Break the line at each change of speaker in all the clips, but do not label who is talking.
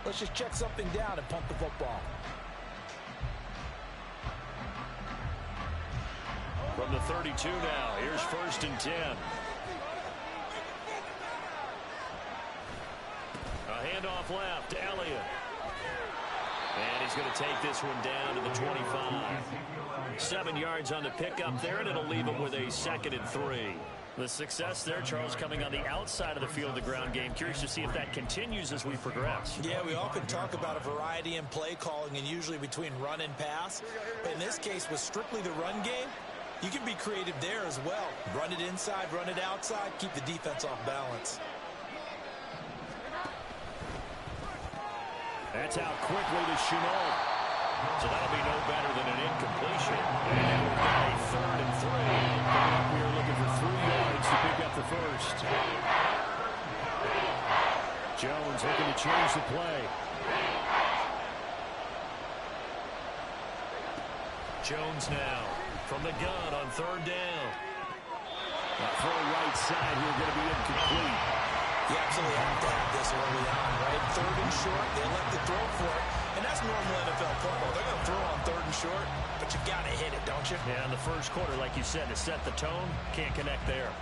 Let's just check something down and punt the football.
From the 32 now, here's 1st and 10. A handoff left, Elliott. And he's going to take this one down to the 25. 7 yards on the pickup there, and it'll leave it with a 2nd and 3. The success there, Charles, coming on the outside of the field, the ground game. Curious to see if that continues as we progress.
Yeah, we often talk about a variety in play calling and usually between run and pass. In this case, with strictly the run game, you can be creative there as well. Run it inside, run it outside, keep the defense off balance.
That's out quickly to Chenault. So that'll be no better than an incompletion. And now we've got a 3rd and 3. Coming up, we are looking for 3 yards to pick up the first. Jones looking to change the play. Jones now from the gun on 3rd down. A throw right side here going to be incomplete.
You absolutely have to have this early on, right? 3rd and short, they let the throw for it. And that's normal NFL football. They're going to throw on 3rd and short, but you got to hit it, don't you?
Yeah, in the first quarter, like you said, to set the tone, can't connect there.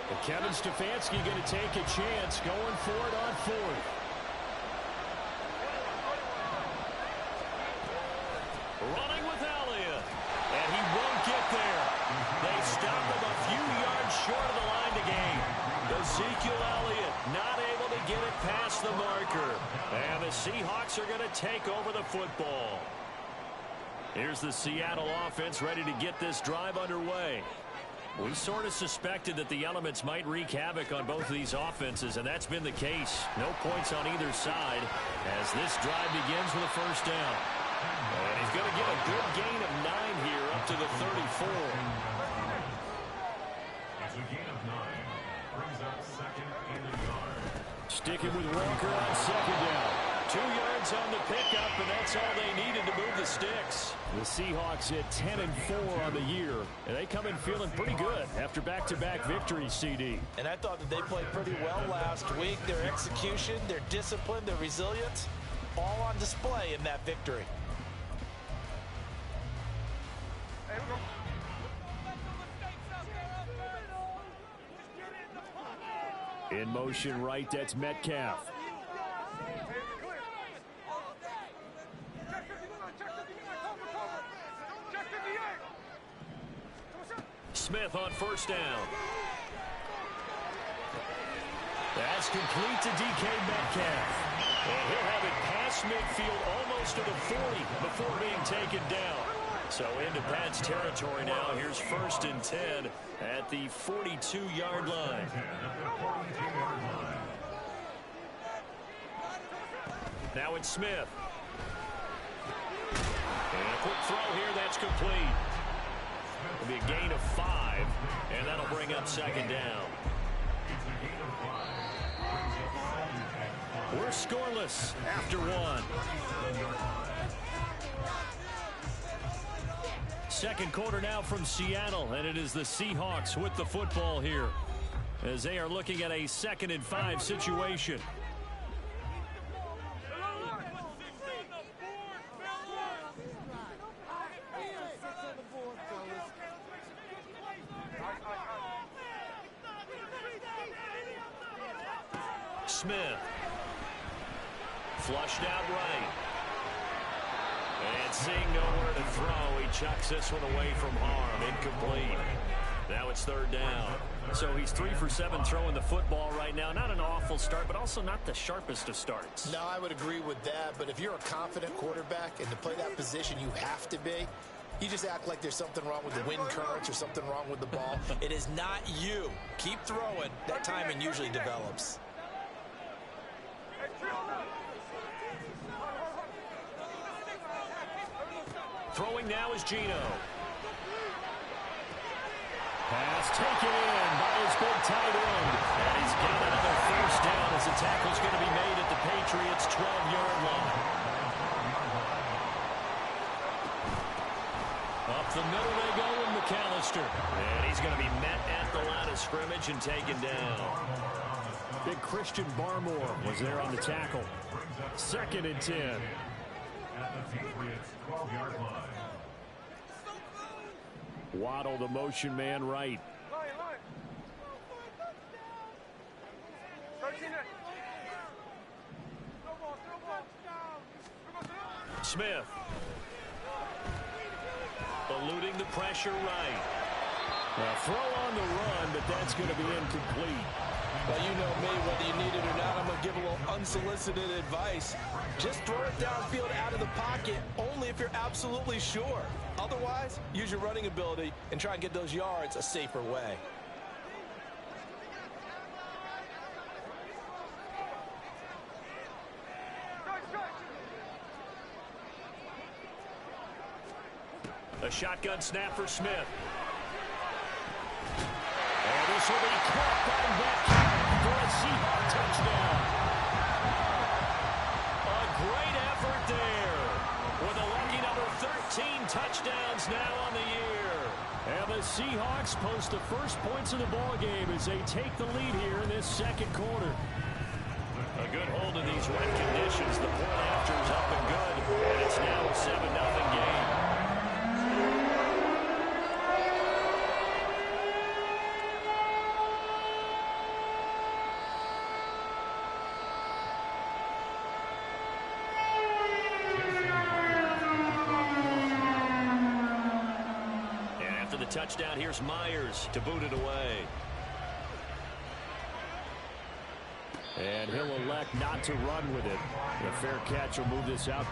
But Kevin Stefanski going to take a chance, going for it on 4th. Running with Elliott, and he won't get there. They stop him a few yards short of the line to gain. Ezekiel Elliott not able to get it past the marker. And the Seahawks are going to take over the football. Here's the Seattle offense ready to get this drive underway. We sort of suspected that the elements might wreak havoc on both of these offenses, and that's been the case. No points on either side as this drive begins with a 1st down. And he's going to get a good gain of 9 here up to the 34. Sticking with Walker on 2nd down. 2 yards on the pickup, and that's all they needed to move the sticks. The Seahawks hit 10 and 4 on the year, and they come in feeling pretty good after back-to-back victories, CD.
And I thought that they played pretty well last week. Their execution, their discipline, their resilience, all on display in that victory.
In motion right, that's Metcalf. Smith on 1st down. That's complete to DK Metcalf. And he'll have it past midfield almost to the 40 before being taken down. So into Pat's territory now. Here's 1st and 10 at the 42-yard line. Now it's Smith. And a quick throw here, that's complete. It'll be a gain of 5, and that'll bring up 2nd down. We're scoreless after 1. 2nd quarter now from Seattle, and it is the Seahawks with the football here as they are looking at a 2nd and 5 situation. Smith. Flushed out right. And seeing nowhere to throw, he chucks this one away from harm. Incomplete. Now it's 3rd down. So he's 3 for 7 throwing the football right now. Not an awful start, but also not the sharpest of starts.
No, I would agree with that. But if you're a confident quarterback and to play that position, you have to be. You just act like there's something wrong with the wind currents or something wrong with the ball. It is not you. Keep throwing. That timing usually develops.
Throwing now is Geno. Pass taken in by his big tight end. And he's got another 1st down as the tackle's going to be made at the Patriots' 12-yard line. Up the middle they go with McAllister. And he's going to be met at the line of scrimmage and taken down. Big Christian Barmore was there on the tackle. 2nd and 10.
At the 12-yard line.
Waddle, the motion man right. Smith. Eluding the pressure right. A throw on the run, but that's going to be incomplete.
Well, you know me, whether you need it or not, I'm going to give a little unsolicited advice. Just throw it downfield out of the pocket, only if you're absolutely sure. Otherwise, use your running ability and try and get those yards a safer way.
A shotgun snap for Smith. And this will be caught by Metcalf for a Seahawk touchdown. A great effort there. With a lucky number 13 touchdowns now on the year. And the Seahawks post the first points of the ball game as they take the lead here in this 2nd quarter. A good hold in these wet conditions. The point after is up and good. And it's now a 7-0 game. Touchdown, here's Myers to boot it away. And he'll elect not to run with it. The fair catch will move this out.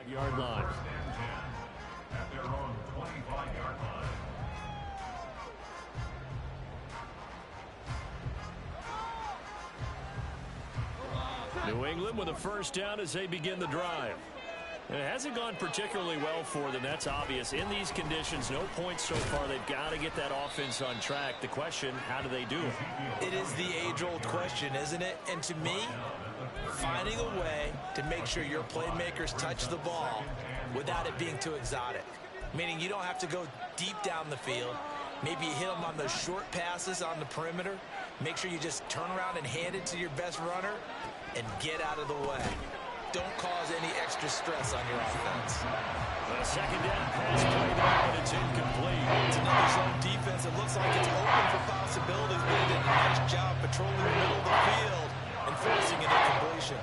Yard line.
At their own 25-yard line.
New England with a first down as they begin the drive. And it hasn't gone particularly well for them. That's obvious. In these conditions, no points so far. They've got to get that offense on track. The question, how do they do it?
It is the age-old question, isn't it? And to me, finding a way to make sure your playmakers touch the ball without it being too exotic. Meaning you don't have to go deep down the field. Maybe you hit them on those short passes on the perimeter. Make sure you just turn around and hand it to your best runner and get out of the way. don't cause any extra stress on your offense.
A second down pass play there, but it's incomplete.
It's another zone defense. It looks like it's open for possibilities, but he did a nice job patrolling the middle of the field and forcing an incompletion.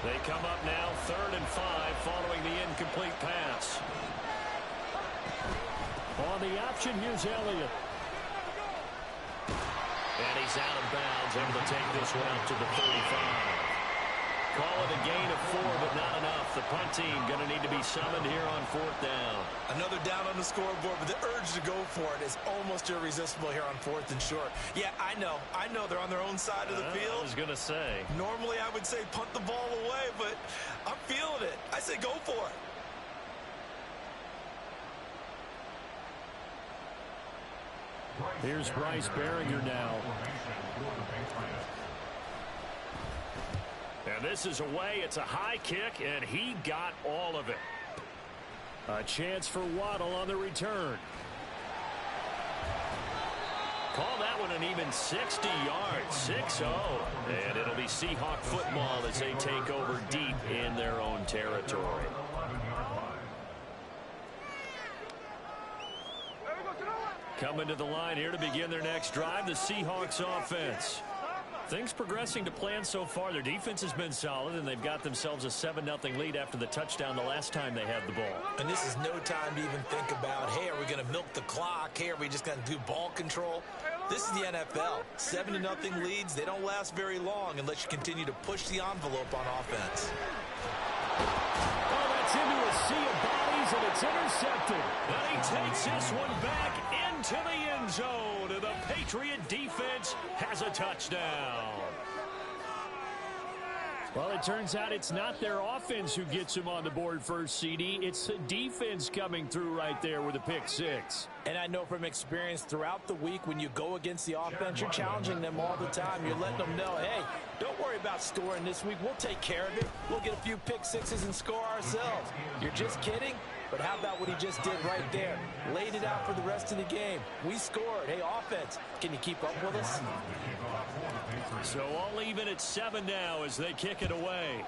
They come up now 3rd and 5 following the incomplete pass. On the option, here's Elliott. And he's out of bounds, able to take this one out to the 35. Call it a gain of 4, but not enough. The punt team going to need to be summoned here on 4th down.
Another down on the scoreboard, but the urge to go for it is almost irresistible here on 4th and short. Yeah, I know they're on their own side of the field.
I was going to say.
Normally I would say punt the ball away, but I'm feeling it. I say go for it.
Here's Bryce Baringer now. And this is away. It's a high kick, and he got all of it. A chance for Waddle on the return. Call that one an even 60 yards, 6-0. And it'll be Seahawk football as they take over deep in their own territory. Coming to the line here to begin their next drive, the Seahawks offense. Things progressing to plan so far. Their defense has been solid, and they've got themselves a 7-0 lead after the touchdown the last time they had the ball.
And this is no time to even think about, hey, are we going to milk the clock? Hey, are we just going to do ball control? This is the NFL. 7-0 leads, they don't last very long unless you continue to push the envelope on offense.
Oh, that's into a sea of bodies, and it's intercepted. And he takes this one back into the end zone, and the Patriot defense has a touchdown. Well, it turns out it's not their offense who gets him on the board first, CD. It's the defense coming through right there with a pick six.
And I know from experience throughout the week, when you go against the offense, you're challenging them all the time. You're letting them know, hey, don't worry about scoring this week. We'll take care of it. We'll get a few pick sixes and score ourselves. You're just kidding? But how about what he just did right there? Laid it out for the rest of the game. We scored. Hey, offense, can you keep up with us?
So all even at 7 now as they kick it away.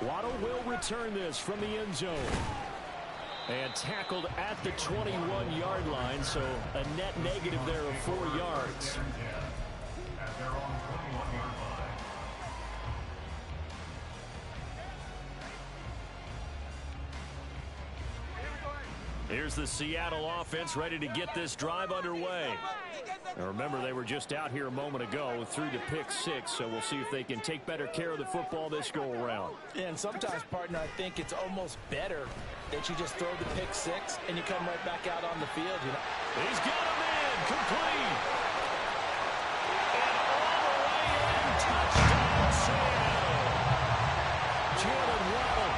Waddle will return this from the end zone. And tackled at the 21-yard line, so a net negative there of 4 yards. Here's the Seattle offense ready to get this drive underway. Now remember, they were just out here a moment ago through the pick six, so we'll see if they can take better care of the football this go-around.
And sometimes, partner, I think it's almost better that you just throw the pick six and you come right back out on the field, you know.
He's got him in, complete. And all the way in, touchdown, Seattle. Jalen Waddle,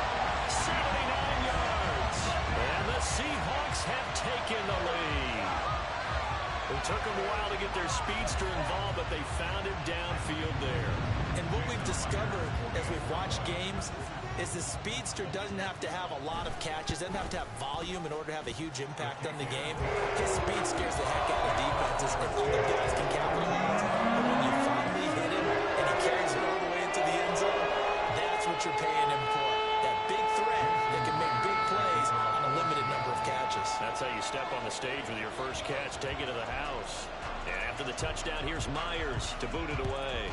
79 yards. And the Seahawks have taken the lead. It took them a while to get their speedster involved, but they found him downfield there.
And what we've discovered as we've watched games is the speedster doesn't have to have a lot of catches, doesn't have to have volume in order to have a huge impact on the game. His speed scares the heck out of defenses, and other guys can capitalize. But when you finally hit him and he carries it all the way into the end zone, that's what you're paying him for. That big threat that can make big plays on a limited number of catches.
That's how you step on the stage with your first catch, take it to the house. And after the touchdown, here's Myers to boot it away.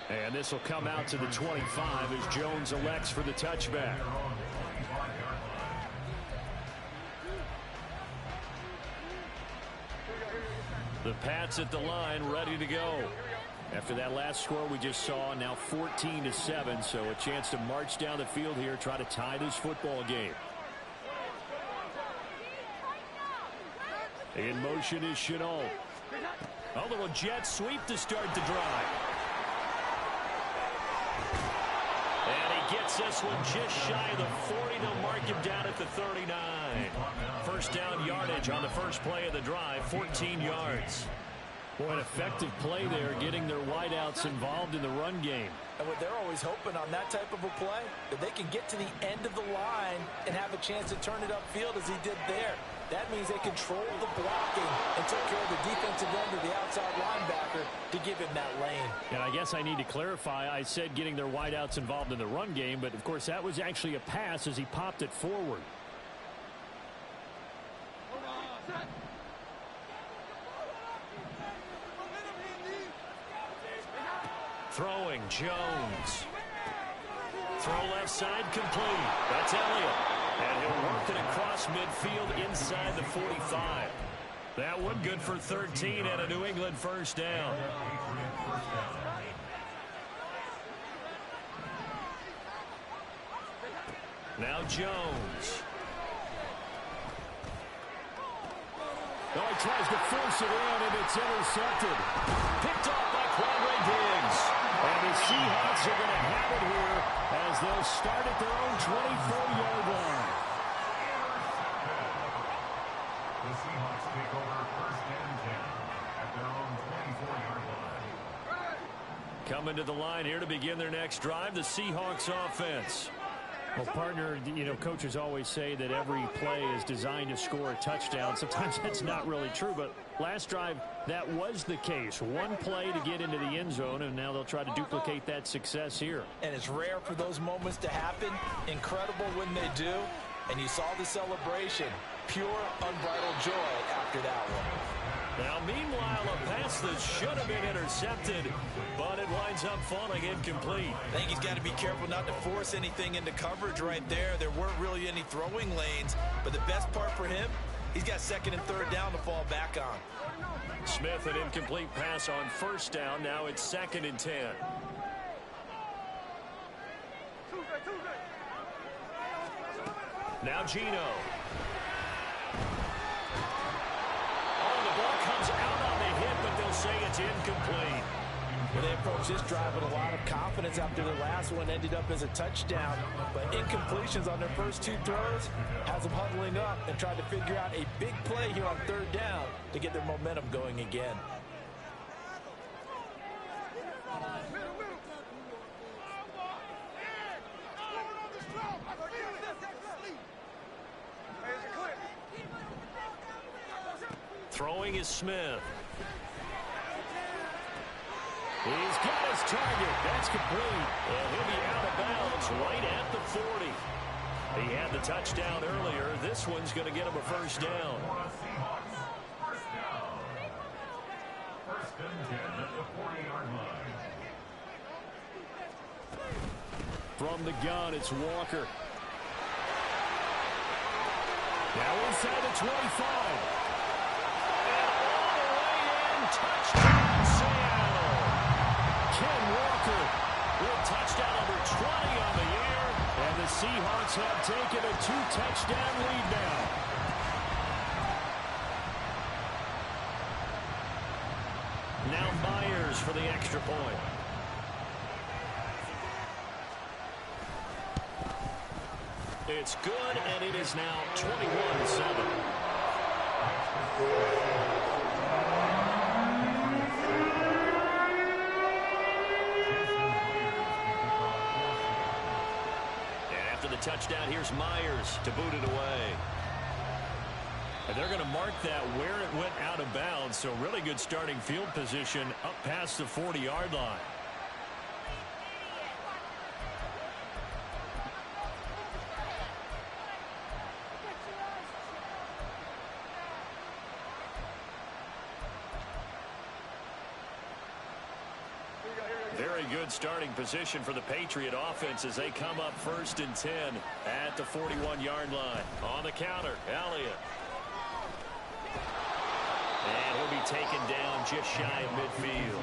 And this will come out to the 25 as Jones elects for the touchback. The Pats at the line, ready to go. After that last score we just saw, now 14-7, so a chance to march down the field here, try to tie this football game. In motion is Chenault. A little jet sweep to start the drive. And he gets this one just shy of the 40. They'll mark him down at the 39. First down yardage on the first play of the drive, 14 yards. Boy, an effective play there, getting their wideouts involved in the run game.
And what they're always hoping on that type of a play, that they can get to the end of the line and have a chance to turn it upfield as he did there. That means they controlled the blocking and took care of the defensive end of the outside linebacker to give him that lane.
And I guess I need to clarify, I said getting their wideouts involved in the run game, but of course that was actually a pass as he popped it forward. Throwing, Jones. Throw left side complete. That's Elliott. And he'll work it across midfield inside the 45. That one good for 13 and a New England first down. Now Jones. No, he tries to force it in, and it's intercepted. Picked off by Quandre Diggs. And the Seahawks are going to have it here as they'll start at their own 24-yard line.
The Seahawks take over first and 10 at their own 24-yard line.
Coming to the line here to begin their next drive, the Seahawks offense. Well, partner, you know, coaches always say that every play is designed to score a touchdown. Sometimes that's not really true, but last drive, that was the case. One play to get into the end zone, and now they'll try to duplicate that success here.
And it's rare for those moments to happen. Incredible when they do. And you saw the celebration. Pure, unbridled joy after that one.
Now, meanwhile, a pass that should have been intercepted, but it winds up falling incomplete.
I think he's got to be careful not to force anything into coverage right there. There weren't really any throwing lanes, but the best part for him, he's got second and third down to fall back on.
Smith, an incomplete pass on first down. Now it's second and 10. Now Geno. Say it's incomplete.
Well, they approached this drive with a lot of confidence after the last one ended up as a touchdown. But incompletions on their first two throws has them huddling up and trying to figure out a big play here on third down to get their momentum going again.
Throwing is Smith. He's got his target. That's complete. And he'll be out of bounds right at the 40. He had the touchdown earlier. This one's going to get him a first down.
First and 10 at the 40-yard line.
From the gun, it's Walker. Now inside the 25. And all the way in. Touchdown, Seattle. Ken Walker with touchdown number 20 on the year, and the Seahawks have taken a 2-touchdown lead now. Now Myers for the extra point. It's good, and it is now 21-7. Touchdown, here's Myers to boot it away. And they're going to mark that where it went out of bounds, so really good starting field position up past the 40-yard line. Very good starting position for the Patriot offense as they come up first and 10 at the 41-yard line. On the counter, Elliott. And he'll be taken down just shy of midfield.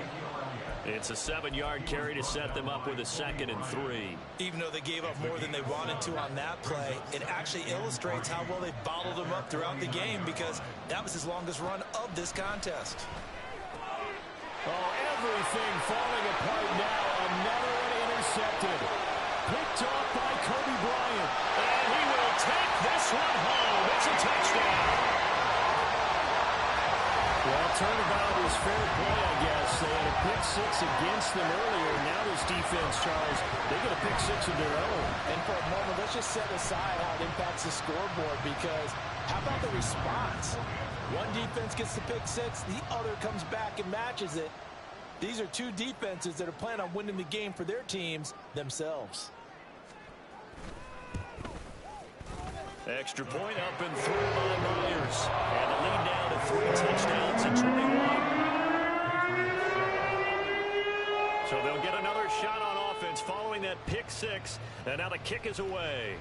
It's a 7-yard carry to set them up with a 2nd and 3.
Even though they gave up more than they wanted to on that play, it actually illustrates how well they bottled them up throughout the game because that was his longest run of this contest.
Oh, everything falling apart now. Another one intercepted. Picked off by Kobe Bryant. And he will take this one home. It's a touchdown. Well, turnabout is fair play, I guess. They had a pick six against them earlier. Now this defense, Charles, they get a pick six of their own.
And for a moment, let's just set aside how it impacts the scoreboard, because how about the response? One defense gets the pick six, the other comes back and matches it. These are two defenses that are planning on winning the game for their teams themselves.
Extra point up and through by Myers. And the lead down to 3 touchdowns and 21. So they'll get another shot on offense following that pick six. And now the kick is away.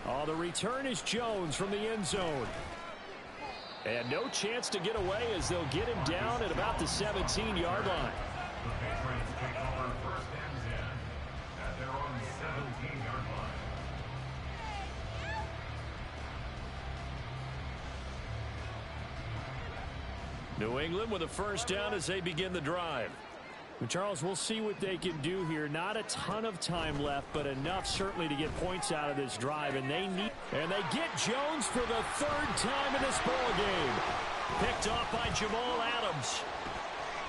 Oh, the return is Jones from the end zone. And no chance to get away as they'll get him down at about the 17-yard line.
The Patriots take over first and 10 at their own 17-yard line.
New England with a first down as they begin the drive. Well, Charles, we'll see what they can do here. Not a ton of time left, but enough certainly to get points out of this drive. And they get Jones for the third time in this ball game. Picked off by Jamal Adams.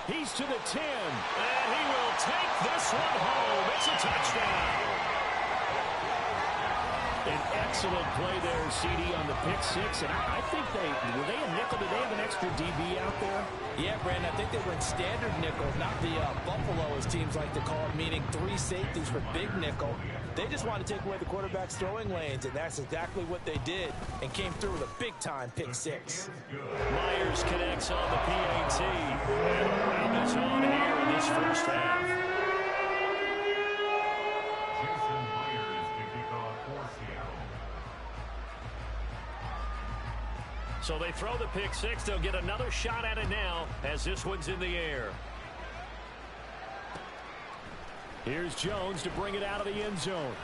He's to the 10, and he will take this one home. It's a touchdown. An excellent play there, CD, on the pick six. And I think were they a nickel? Did they have an extra DB out there?
Yeah, Brandon, I think they went standard nickel, not the Buffalo, as teams like to call it, meaning 3 safeties for big nickel. They just want to take away the quarterback's throwing lanes, and that's exactly what they did, and came through with a big-time pick six.
Myers connects on the PAT, and a round is on here in this first half. So they throw the pick six. They'll get another shot at it now as this one's in the air. Here's Jones to bring it out of the end zone.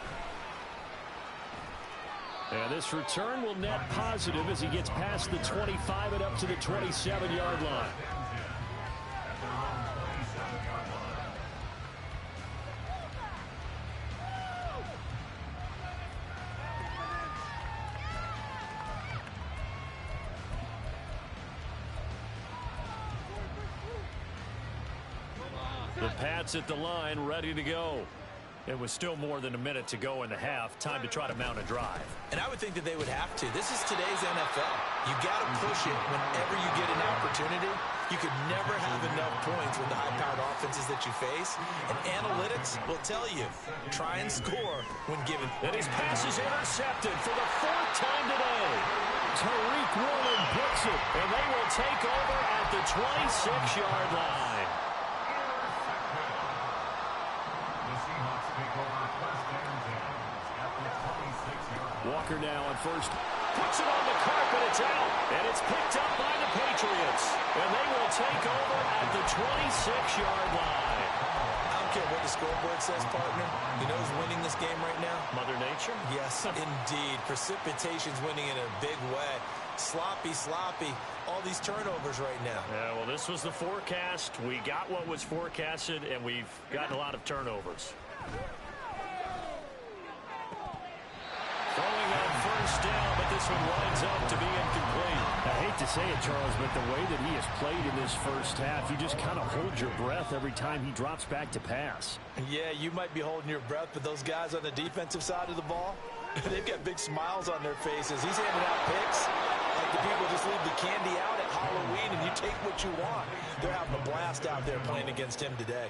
And this return will net positive as he gets past the 25 and up to the 27-yard line. The Pats at the line, ready to go. It was still more than a minute to go in the half. Time to try to mount a drive.
And I would think that they would have to. This is today's NFL. You got to push it whenever you get an opportunity. You could never have enough points with the high-powered offenses that you face. And analytics will tell you, try and score when given.
And his pass is intercepted for the 4th time today. Tariq Woolen puts it, and they will take over at the 26-yard line. Walker now on first. Puts it on the carpet. It's out. And it's picked up by the Patriots. And they will take over at the 26-yard line.
I don't care what the scoreboard says, partner. You know who's winning this game right now?
Mother Nature?
Yes, indeed. Precipitation's winning in a big way. Sloppy, sloppy. All these turnovers right now.
Yeah, well, this was the forecast. We got what was forecasted, and we've gotten a lot of turnovers. Throwing on first down, but this one winds up to be incomplete. I hate to say it, Charles, but the way that he has played in this first half, you just kind of hold your breath every time he drops back to pass.
Yeah, you might be holding your breath, but those guys on the defensive side of the ball, they've got big smiles on their faces. He's handing out picks like the people just leave the candy out at Halloween and you take what you want. They're having a blast out there playing against him today.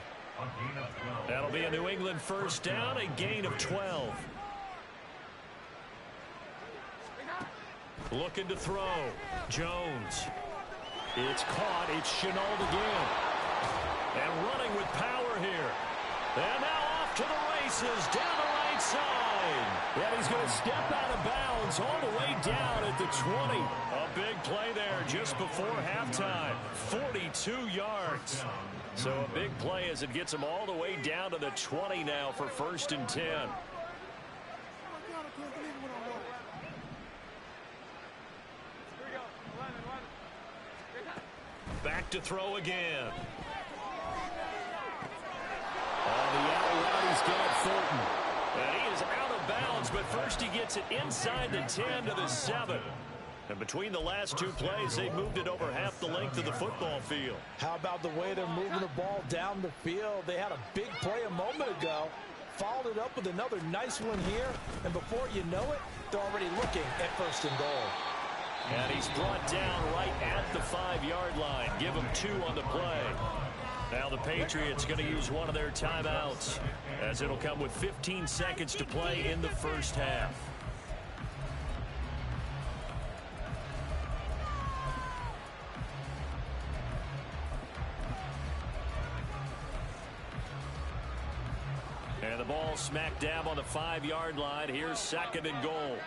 That'll be a New England first down, a gain of 12. Looking to throw. Jones. It's caught. It's Chenault again. And running with power here. And now off to the races down the right side. And he's going to step out of bounds all the way down at the 20. A big play there just before halftime. 42 yards. So a big play as it gets him all the way down to the 20 now for 1st and 10. Back to throw again. On the out route, he's got Thornton. And he is out of bounds, but first he gets it inside the 10 to the 7. And between the last two plays, they moved it over half the length of the football field.
How about the way they're moving the ball down the field? They had a big play a moment ago, followed it up with another nice one here, and before you know it, they're already looking at 1st and goal.
And he's brought down right at the 5-yard line. Give him 2 on the play. Now the Patriots going to use one of their timeouts, as it'll come with 15 seconds to play in the first half. And the ball smack dab on the 5-yard line. Here's 2nd and goal.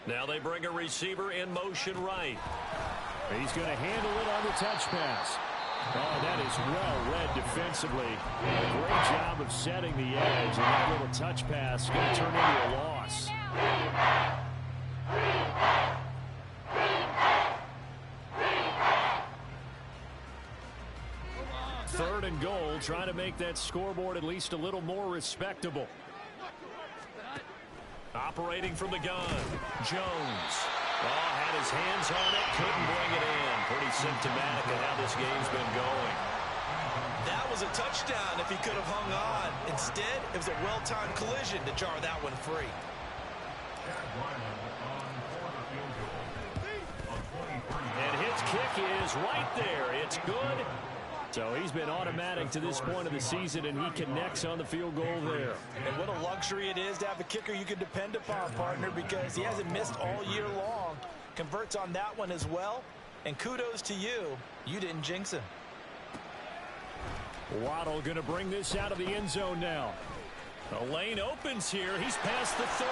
Now they bring a receiver in motion right.
He's going to handle it on the touch pass. Oh, that is well read defensively. A great job of setting the edge, and that little touch pass is going to turn into a loss.
3rd and goal, trying to make that scoreboard at least a little more respectable. Operating from the gun, Jones. Oh, had his hands on it, couldn't bring it in. Pretty symptomatic of how this game's been going.
That was a touchdown if he could have hung on. Instead, it was a well-timed collision to jar that one free.
And his kick is right there. It's good. So he's been automatic to this point of the season, and he connects on the field goal there.
And what a luxury it is to have a kicker you can depend upon, partner, because he hasn't missed all year long. Converts on that one as well. And kudos to you. You didn't jinx him.
Waddle going to bring this out of the end zone now.
The lane opens here. He's past the 30.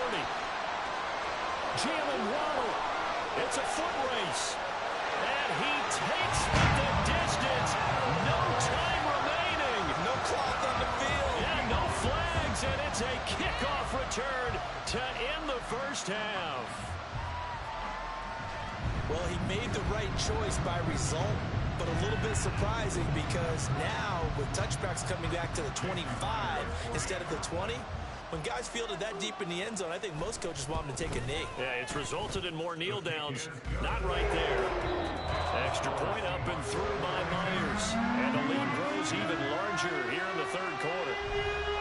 Jalen Waddle. It's a foot race. And he takes the distance. No time remaining.
No clock on the field.
Yeah, no flags. And it's a kickoff return to end the first half.
Well, he made the right choice by result, but a little bit surprising because now with touchbacks coming back to the 25 instead of the 20, when guys fielded that deep in the end zone, I think most coaches want them to take a knee.
Yeah, it's resulted in more kneel downs. Not right there. Extra point up and through by Myers. And the lead grows even larger here in the 3rd quarter.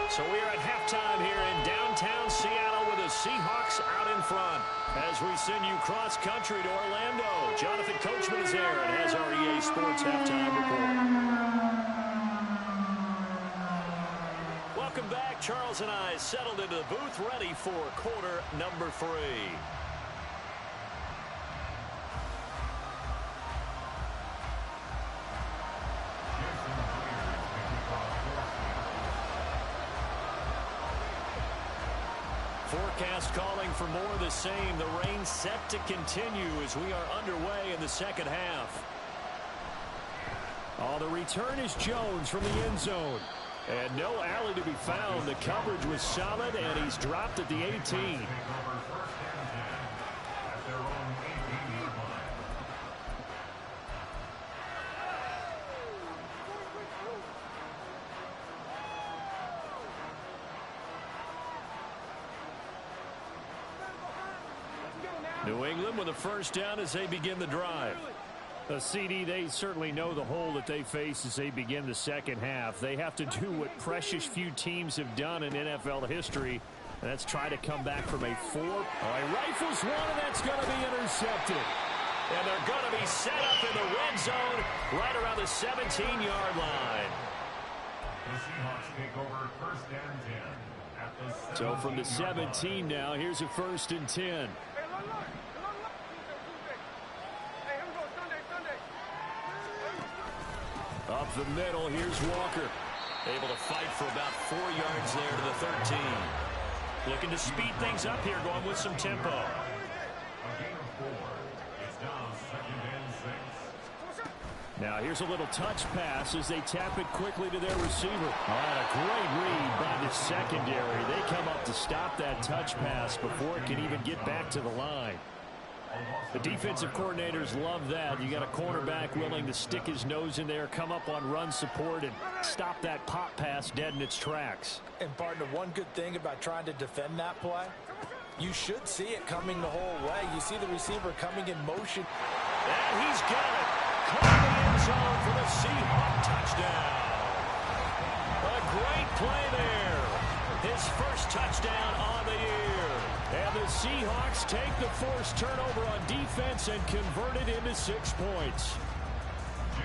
So we are at halftime here in downtown Seattle with the Seahawks out in front. As we send you cross-country to Orlando, Jonathan Coachman is there and has our EA Sports halftime report. Welcome back. Charles and I settled into the booth, ready for quarter number 3. Forecast calling for more of the same. The rain set to continue as we are underway in the second half.
Oh, the return is Jones from the end zone. And no alley to be found. The coverage was solid, and he's dropped at the 18.
New England with a first down as they begin the drive.
The CD, they certainly know the hole that they face as they begin the second half. They have to do what precious few teams have done in NFL history, and that's try to come back from a 4. Oh, he rifles one, and that's going to be intercepted.
And they're going to be set up in the red zone right around the 17-yard line.
The Seahawks take over 1st and 10 at the 17.
So from the 17 now, here's a 1st and 10.
Up the middle, here's Walker. Able to fight for about 4 yards there to the 13. Looking to speed things up here, going with some tempo.
A gain of 4. It's now 2nd and 6.
Now here's a little touch pass as they tap it quickly to their receiver. Oh, a great read by the secondary. They come up to stop that touch pass before it can even get back to the line. The defensive coordinators love that. You got a cornerback willing to stick his nose in there, come up on run support, and stop that pop pass dead in its tracks.
And partner, one good thing about trying to defend that play, You should see it coming the whole way. You see the receiver coming in motion.
And he's got it. Caught in the end zone for the Seahawk touchdown. A great play there. His first touchdown on the year. And the Seahawks take the forced turnover on defense and convert it into 6 points.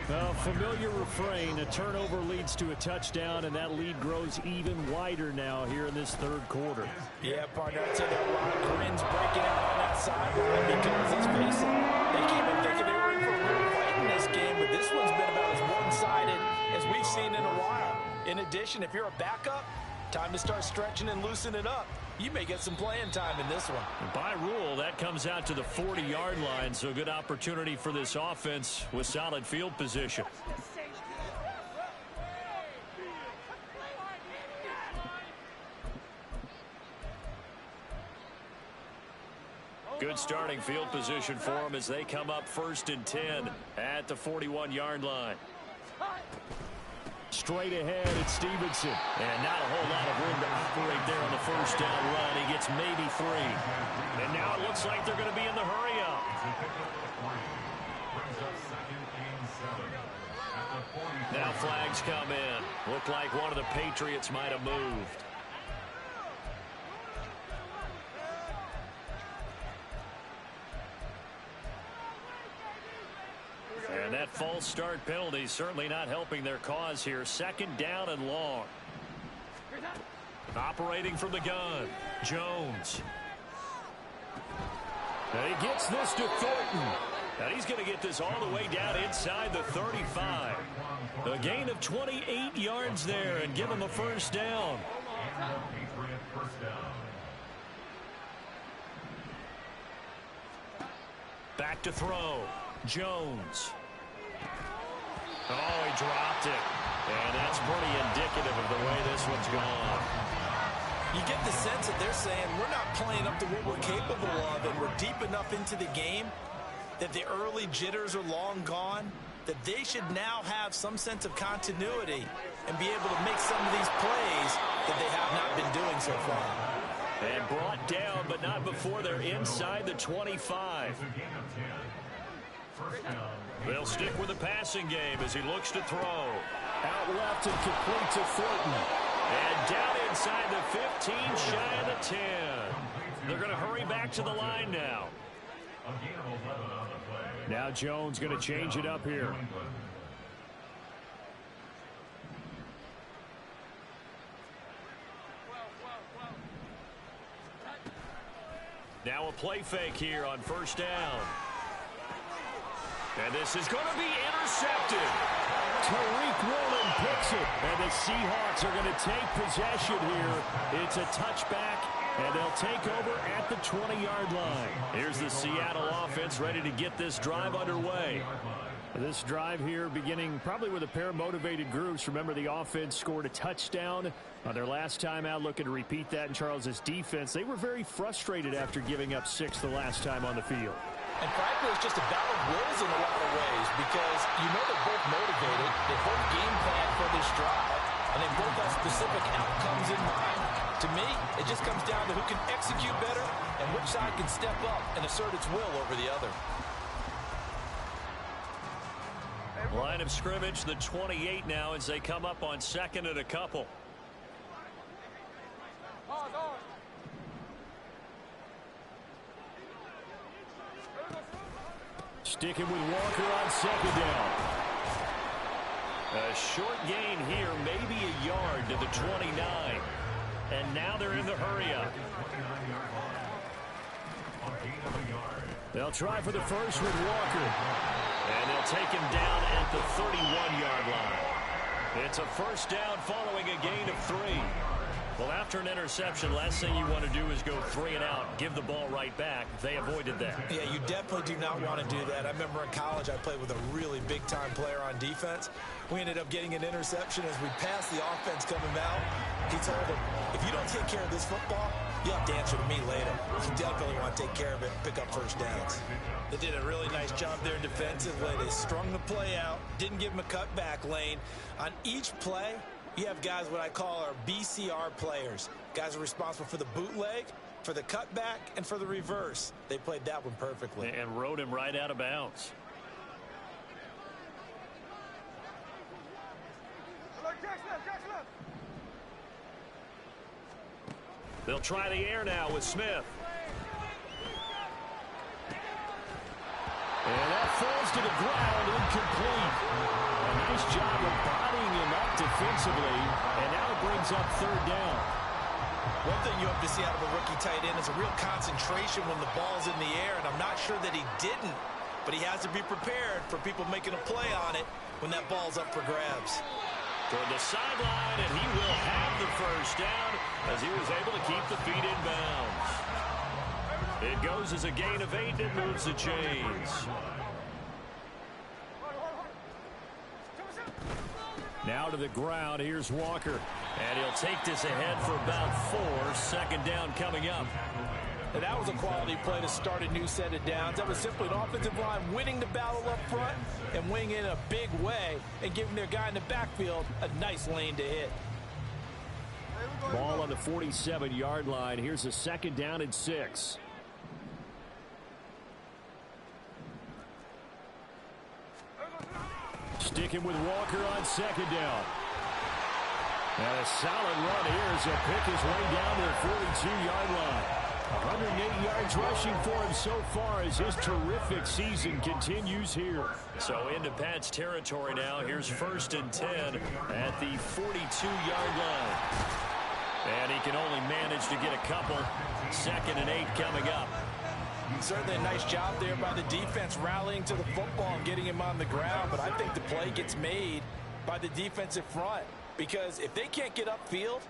A familiar refrain, a turnover leads to a touchdown, and that lead grows even wider now here in this third quarter.
Yeah, partner, I'd say there are a lot of grins breaking out on that sideline because, let's face it, they came in thinking they were in for a real fight in this game, but this one's been about as one-sided as we've seen in a while. In addition, if you're a backup, time to start stretching and loosening up. You may get some playing time in this one.
By rule, that comes out to the 40-yard line, so good opportunity for this offense with solid field position. Good starting field position for them as they come up 1st and 10 at the 41-yard line.
Straight ahead, it's Stevenson.
And not a whole lot of room to operate there on the first down run. He gets maybe 3. And now it looks like they're going to be in the hurry-up. Now flags come in. Looked like one of the Patriots might have moved. And that false start penalty certainly not helping their cause here. 2nd down and long. Operating from the gun, Jones.
And he gets this to Thornton.
And he's going to get this all the way down inside the 35. A gain of 28 yards there and give him a first down. Back to throw. Jones. Oh, he dropped it. And that's pretty indicative of the way this one's gone.
You get the sense that they're saying we're not playing up to what we're capable of, and we're deep enough into the game that the early jitters are long gone, that they should now have some sense of continuity and be able to make some of these plays that they have not been doing so far.
And brought down, but not before they're inside the 25. They'll stick with the passing game as he looks to throw.
Out left and complete to Thornton.
And down inside the 15, shy of the 10. They're going to hurry back to the line now.
Now Jones going to change it up here.
Now a play fake here on 1st down. And this is going to be intercepted.
Tariq Woolen picks it. And the Seahawks are going to take possession here. It's a touchback, and they'll take over at the 20-yard line.
Here's the Seattle offense ready to get this drive underway.
This drive here beginning probably with a pair of motivated groups. Remember, the offense scored a touchdown on their last time out, looking to repeat that in Charles's defense. They were very frustrated after giving up 6 the last time on the field.
And frankly, it's just a battle of wills in a lot of ways because you know they're both motivated, they both game plan for this drive, and they both have specific outcomes in mind. To me, it just comes down to who can execute better and which side can step up and assert its will over the other.
Line of scrimmage, the 28 now as they come up on 2nd and a couple.
Sticking with Walker on 2nd down.
A short gain here, maybe a yard to the 29. And now they're in the hurry-up.
They'll try for the first with Walker.
And they'll take him down at the 31-yard line. It's a first down following a gain of 3. Well, after an interception, last thing you want to do is go 3 and out, give the ball right back. They avoided that.
Yeah, you definitely do not want to do that. I remember in college I played with a really big-time player on defense. We ended up getting an interception as we passed the offense coming out. He told him, if you don't take care of this football, you have to answer to me later. You definitely want to take care of it and pick up first downs. They did a really nice job there defensively. They strung the play out, didn't give him a cutback lane. On each play, you have guys what I call our BCR players. Guys are responsible for the bootleg, for the cutback and for the reverse. They played that one perfectly.
And rode him right out of bounds. They'll try the air now with Smith. And that falls to the ground, incomplete. A nice job of bodying him up defensively, and now it brings up third down.
One thing you hope to see out of a rookie tight end is a real concentration when the ball's in the air, and I'm not sure that he didn't, but he has to be prepared for people making a play on it when that ball's up for grabs.
Toward the sideline, and he will have the first down as he was able to keep the feet in bounds. It goes as a gain of 8 and moves the chains.
Now to the ground. Here's Walker.
And he'll take this ahead for about 4. Second down coming up.
And that was a quality play to start a new set of downs. That was simply an offensive line winning the battle up front and winning in a big way and giving their guy in the backfield a nice lane to hit.
Ball on the 47-yard line. Here's a second down and 6. Sticking with Walker on second down. And a solid run here as he'll pick his way down to the 42-yard line. 108 yards rushing for him so far as his terrific season continues here.
So into Pat's territory now. Here's 1st and 10 at the 42-yard line. And he can only manage to get a couple. 2nd and 8 coming up.
Certainly a nice job there by the defense rallying to the football and getting him on the ground. But I think the play gets made by the defensive front. Because if they can't get upfield,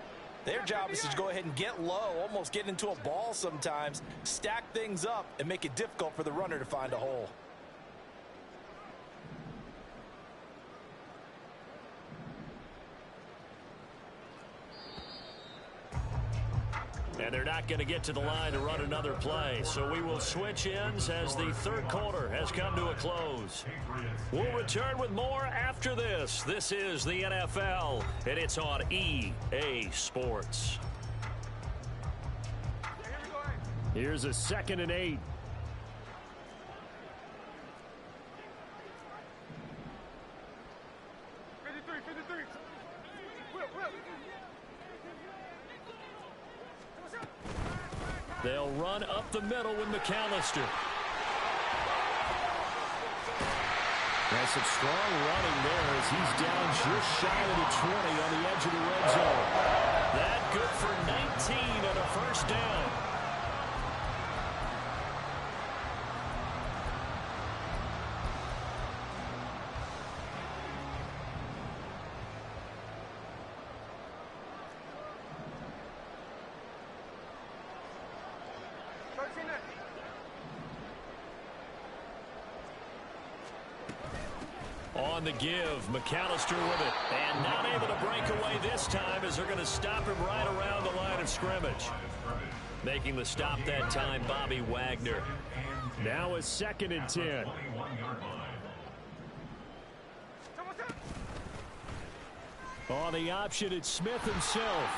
their job is to go ahead and get low, almost get into a ball sometimes, stack things up, and make it difficult for the runner to find a hole.
And they're not going to get to the line to run another play. So we will switch ends as the third quarter has come to a close. We'll return with more after this. This is the NFL, and it's on EA Sports.
Here's a 2nd and 8.
They'll run up the middle with McAllister.
That's some strong running there as he's down just shy of the 20 on the edge of the red zone.
That good for 19 and a first down. On the give, McAllister with it. And not able to break away this time as they're going to stop him right around the line of scrimmage. Making the stop that time, Bobby Wagner.
Now a 2nd and 10. On the option, it's Smith himself.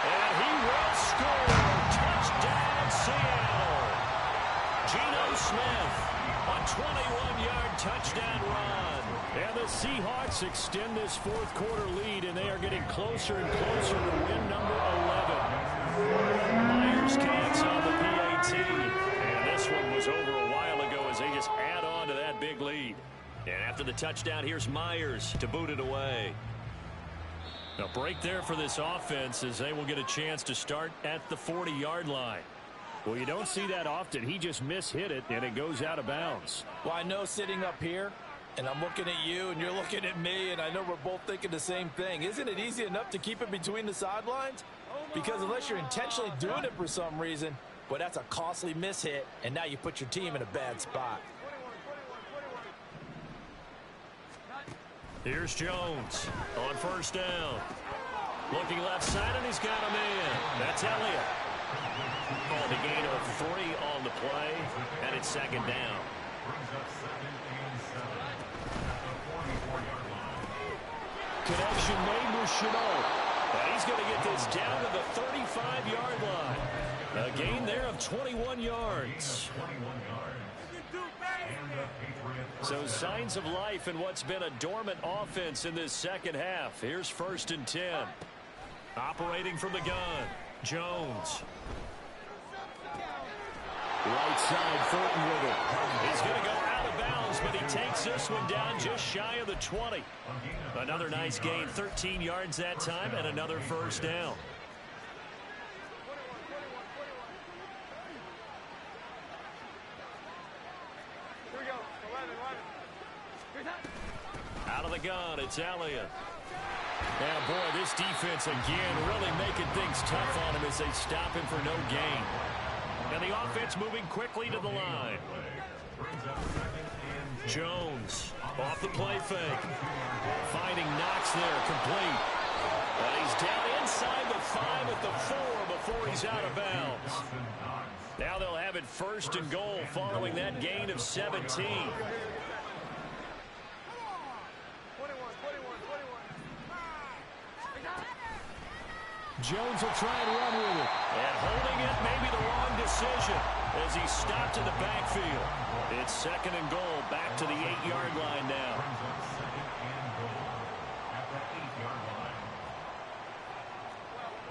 And he will score. Touchdown, Seattle. Geno Smith. A 21-yard touchdown run.
And the Seahawks extend this fourth quarter lead, and they are getting closer and closer to win number 11.
Myers counts on the PAT. And this one was over a while ago as they just add on to that big lead. And after the touchdown, here's Myers to boot it away.
A break there for this offense as they will get a chance to start at the 40-yard line. Well, you don't see that often. He just mishit it, and it goes out of bounds.
Well, I know sitting up here, and I'm looking at you, and you're looking at me, and I know we're both thinking the same thing. Isn't it easy enough to keep it between the sidelines? Because unless you're intentionally doing it for some reason, well, that's a costly mishit, and now you put your team in a bad spot.
Here's Jones on first down. Looking left side, and he's got a man. That's Elliott. Called a gain of 3 on the play, and it's 2nd down.
Connection made with Chenault.
And he's
he's going to get this down to the 35-yard line. A gain there of 21 yards. So signs of life in what's been a dormant offense in this second half. Here's 1st and 10. Operating from the gun, Jones. Right side, Thornton with it. He's going to go out of bounds, but he takes this one down just shy of the 20. Another nice gain, 13 yards that time, and another first down. Out of the gun, it's Elliott. Now, boy, this defense again really making things tough on him as they stop him for no gain. And the offense moving quickly to the line. Jones off the play fake. Finding Knox there, complete. And he's down inside the 5 at the 4 before he's out of bounds. Now they'll have it 1st and goal following that gain of 17. Jones will try and run with it. And holding it may be the wrong decision as he stopped in the backfield. It's 2nd and goal, back to the 8-yard line now.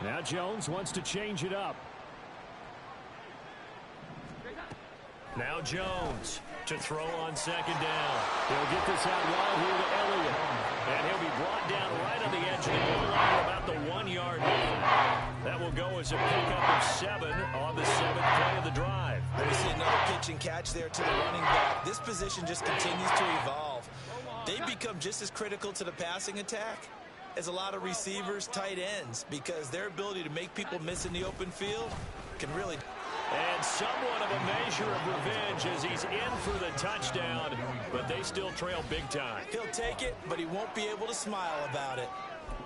Now Jones wants to change it up. Now Jones to throw on 2nd down. He'll get this out wide here to Elliott. And he'll be brought down right on the edge of the goal line about the 1-yard line. That will go as a pickup of 7 on the 7th play of the drive.
We see another pitch and catch there to the running back. This position just continues to evolve. They become just as critical to the passing attack as a lot of receivers, tight ends, because their ability to make people miss in the open field can really...
And somewhat of a measure of revenge as he's in for the touchdown, but they still trail big time.
He'll take it, but he won't be able to smile about it.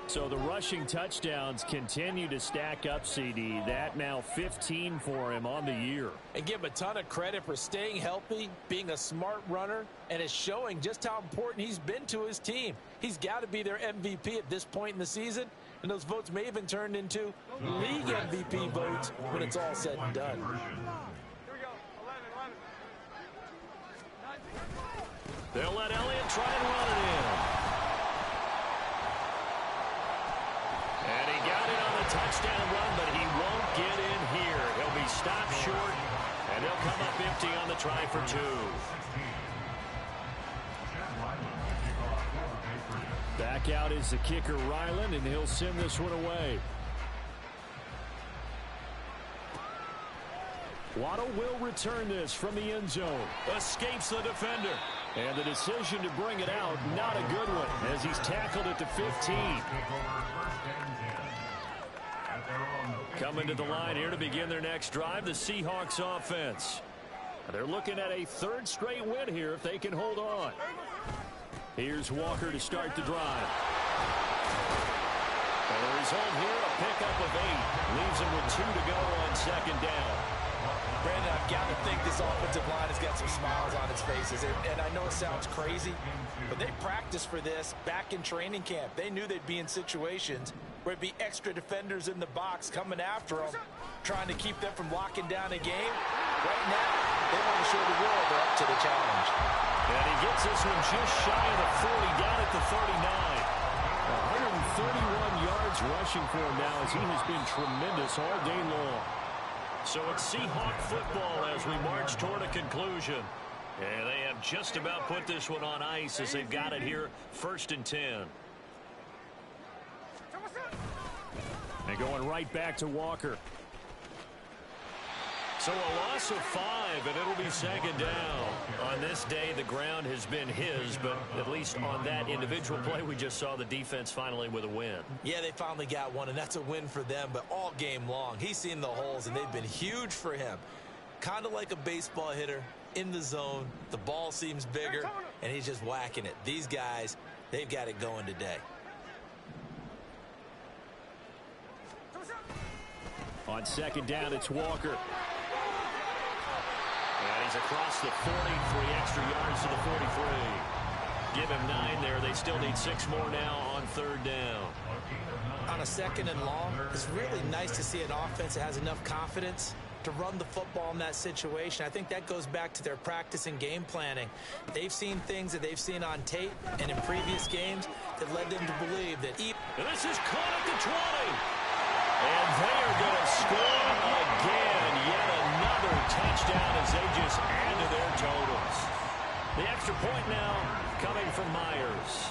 So the rushing touchdowns continue to stack up, CD. That now 15 for him on the year.
And give him a ton of credit for staying healthy, being a smart runner, and is showing just how important he's been to his team. He's got to be their MVP at this point in the season, and those votes may even turn into league MVP votes when it's all said and done.
They'll let Elliott try and run it in. And he got it on the touchdown run, but he won't get in here. He'll be stopped short, and he'll come up empty on the try for 2. Back out is the kicker, Ryland, and he'll send this one away. Waddle will return this from the end zone. Escapes the defender. And the decision to bring it out, not a good one, as he's tackled at the 15. Coming to the line here to begin their next drive, the Seahawks offense. They're looking at a 3rd straight win here if they can hold on. Here's Walker to start the drive. And the result here, a pickup of 8. Leaves him with 2 to go on 2nd down.
Brandon, I've got to think this offensive line has got some smiles on its faces. And I know it sounds crazy, but they practiced for this back in training camp. They knew they'd be in situations where it'd be extra defenders in the box coming after them, trying to keep them from locking down a game. Right now, they want to show the world they're up to the challenge.
And he gets this one just shy of the 40, down at the 39. 131 yards rushing for him now as he has been tremendous all day long. So it's Seahawk football as we march toward a conclusion. And they have just about put this one on ice as they've got it here, 1st and 10. And going right back to Walker. So a loss of 5, and it'll be 2nd down. On this day, the ground has been his, but at least on that individual play, we just saw the defense finally with a win.
Yeah, they finally got one, and that's a win for them, but all game long, he's seen the holes, and they've been huge for him. Kind of like a baseball hitter in the zone. The ball seems bigger, and he's just whacking it. These guys, they've got it going today.
On 2nd down, it's Walker. And he's across the 40, 3 extra yards to the 43.
give him 9 there. They still need 6 more now on 3rd down.
On a 2nd and long, it's really nice to see an offense that has enough confidence to run the football in that situation. I think that goes back to their practice and game planning. They've seen things that they've seen on tape and in previous games that led them to believe that
And this is caught at the 20. And they are going to score again. Yet another touchdown as they just add to their totals. The extra point now coming from Myers.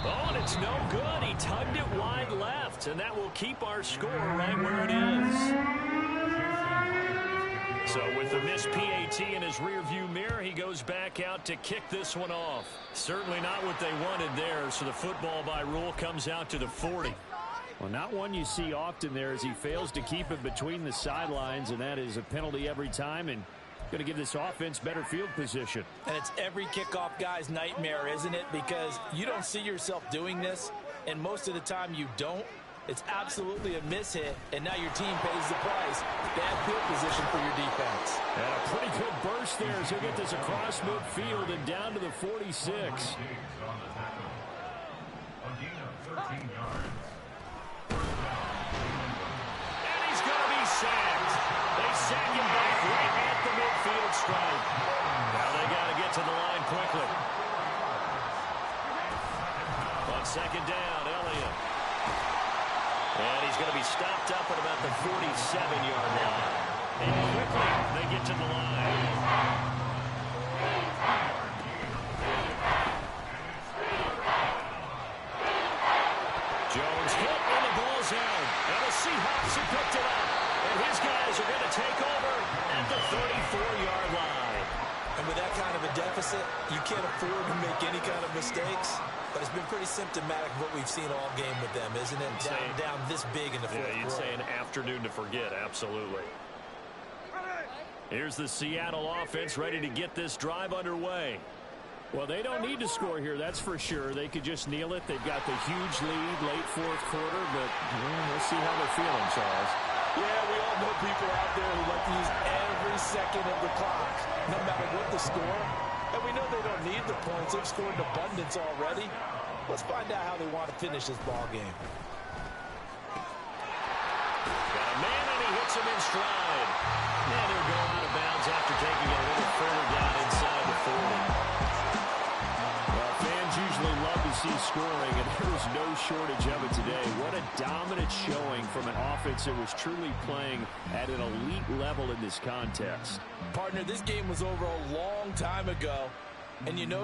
Oh, and it's no good. He tugged it wide left, and that will keep our score right where it is. So with the missed PAT in his rearview mirror, he goes back out to kick this one off. Certainly not what they wanted there, so the football by rule comes out to the 40.
Well, not one you see often there as he fails to keep it between the sidelines, and that is a penalty every time, and going to give this offense better field position.
And it's every kickoff guy's nightmare, isn't it? Because you don't see yourself doing this, and most of the time you don't. It's absolutely a mishit, and now your team pays the price. Bad field position for your defense.
And a pretty good burst there as he'll get this across midfield and down to the 46.
And he's going to be sacked. They sack him back right at the midfield stripe. Now they got to get to the line quickly. On 2nd down, Elliott. And he's going to be stopped up at about the 47-yard line. And quickly they get to the line. Jones hit and the ball's out. And the Seahawks have picked it up. And his guys are going to take over at the 34-yard line.
And with that kind of a deficit, you can't afford to make any kind of mistakes. But it's been pretty symptomatic of what we've seen all game with them, isn't it? Down this big in the fourth quarter.
You'd say an afternoon to forget, absolutely. Here's the Seattle offense ready to get this drive underway.
Well, they don't need to score here, that's for sure. They could just kneel it. They've got the huge lead late fourth quarter, but we'll see how they're feeling, Charles.
Yeah, we all know people out there who like to use every second of the clock, no matter what the score. And we know they don't need the points. They've scored in abundance already. Let's find out how they want to finish this ball game.
Got a man, and he hits him in stride. And he'll go out of bounds after taking it a little further down inside the 40.
Well, fans usually love to see scoring, and there was no shortage of it today. What a dominant showing from an offense that was truly playing at an elite level in this contest.
Partner, this game was over a long time ago, and you know